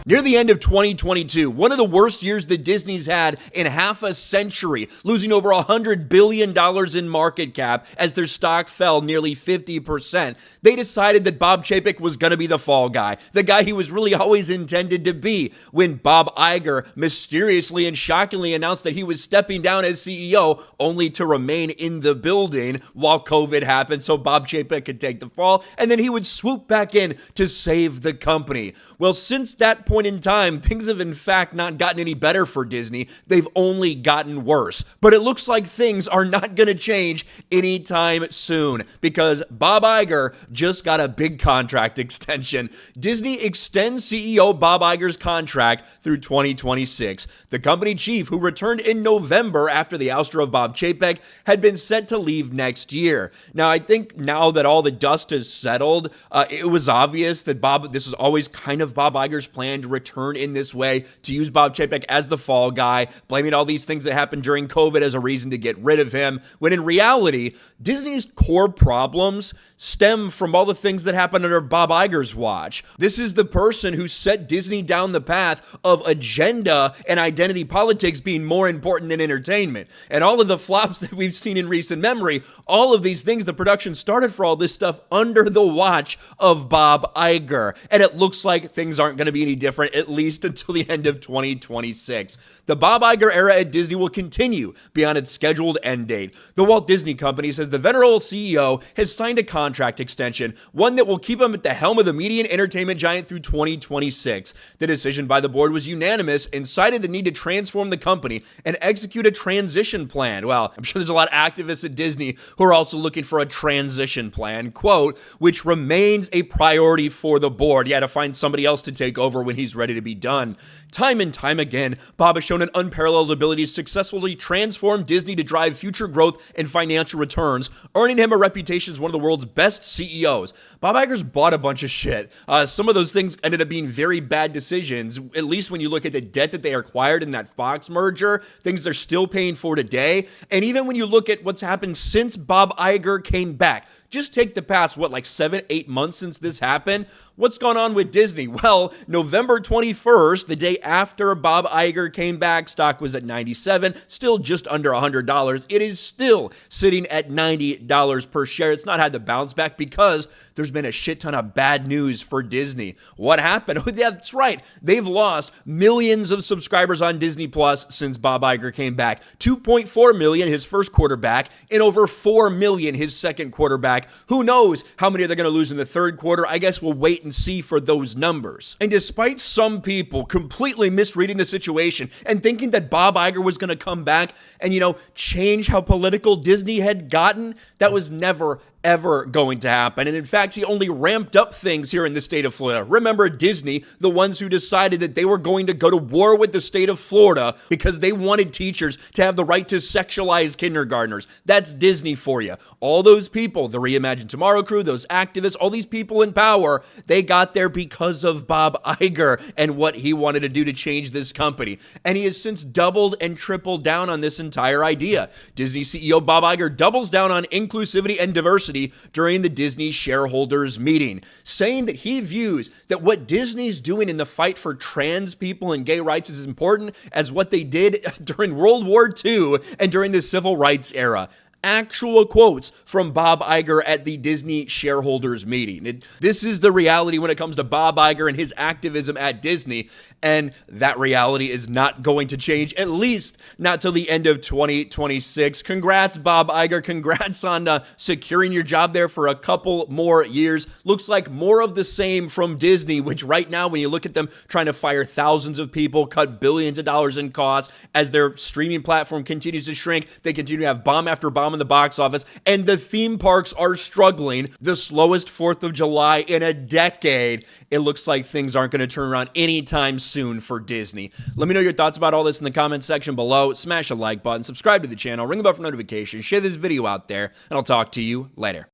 Near the end of 2022, one of the worst years that Disney's had in half a century, losing over $100 billion in market cap as their stock fell nearly 50%, they decided that Bob Chapek was going to be the fall guy, the guy he was really always intended to be, when Bob Iger mysteriously and shockingly announced that he was stepping down as CEO, only to remain in the building while COVID happened so Bob Chapek could take the fall, and then he would swoop back in to save the company. Well, since that point in time, things have in fact not gotten any better for Disney. They've only gotten worse. But it looks like things are not going to change anytime soon because Bob Iger just got a big contract extension. Disney extends CEO Bob Iger's contract through 2026. The company chief, who returned in November after the ouster of Bob Chapek, had been set to leave next year. Now, I think now that all the dust has settled, it was obvious that this was always kind of Bob Iger's plan to return in this way, to use Bob Chapek as the fall guy, blaming all these things that happened during COVID as a reason to get rid of him, when in reality, Disney's core problems stem from all the things that happened under Bob Iger's watch. This is the person who set Disney down the path of agenda and identity politics being more important than entertainment. And all of the flops that we've seen in recent memory, all of these things, the production started for all this stuff under the watch of Bob Iger. And it looks like things aren't going to be any different, at least until the end of 2026. The Bob Iger era at Disney will continue beyond its scheduled end date. The Walt Disney Company says the venerable CEO has signed a contract extension, one that will keep him at the helm of the media and entertainment giant through 2026. The decision by the board was unanimous and cited the need to transform the company and execute a transition plan. Well, I'm sure there's a lot of activists at Disney who are also looking for a transition plan, quote, which remains a priority for the board. Yeah, to find somebody else to take over when he's ready to be done. Time and time again, Bob has shown an unparalleled ability to successfully transform Disney to drive future growth and financial returns, earning him a reputation as one of the world's best CEOs. Bob Iger's bought a bunch of shit. Some of those things ended up being very bad decisions, at least when you look at the debt that they acquired in that Fox merger, things they're still paying for today. And even when you look at what's happened since Bob Iger came back, just take the past, 7-8 months since this happened? What's gone on with Disney? Well, November 21st, the day after Bob Iger came back, stock was at $97, still just under $100. It is still sitting at $90 per share. It's not had the bounce back because there's been a shit ton of bad news for Disney. What happened? Oh, that's right. They've lost millions of subscribers on Disney Plus since Bob Iger came back. 2.4 million his first quarter back, and over 4 million his second quarter back. Who knows how many they're going to lose in the third quarter? I guess we'll wait and see for those numbers. And despite some people completely misreading the situation and thinking that Bob Iger was going to come back and, change how political Disney had gotten, that was never, ever going to happen. And in fact, he only ramped up things here in the state of Florida. Remember Disney, the ones who decided that they were going to go to war with the state of Florida because they wanted teachers to have the right to sexualize kindergartners. That's Disney for you. All those people, the Reimagine Tomorrow crew, those activists, all these people in power, they got there because of Bob Iger and what he wanted to do to change this company. And he has since doubled and tripled down on this entire idea. Disney CEO Bob Iger doubles down on inclusivity and diversity during the Disney shareholders meeting, saying that he views that what Disney's doing in the fight for trans people and gay rights is as important as what they did during World War II and during the civil rights era. Actual quotes from Bob Iger at the Disney shareholders meeting. This is the reality when it comes to Bob Iger and his activism at Disney, and that reality is not going to change, at least not till the end of 2026. Congrats, Bob Iger. Congrats on securing your job there for a couple more years. Looks like more of the same from Disney, which right now, when you look at them trying to fire thousands of people, cut billions of dollars in costs, as their streaming platform continues to shrink, they continue to have bomb after bomb in the box office, and the theme parks are struggling. The slowest 4th of July in a decade. It looks like things aren't going to turn around anytime soon for Disney. Let me know your thoughts about all this in the comment section below. Smash a like button, subscribe to the channel, ring the bell for notifications, share this video out there, and I'll talk to you later.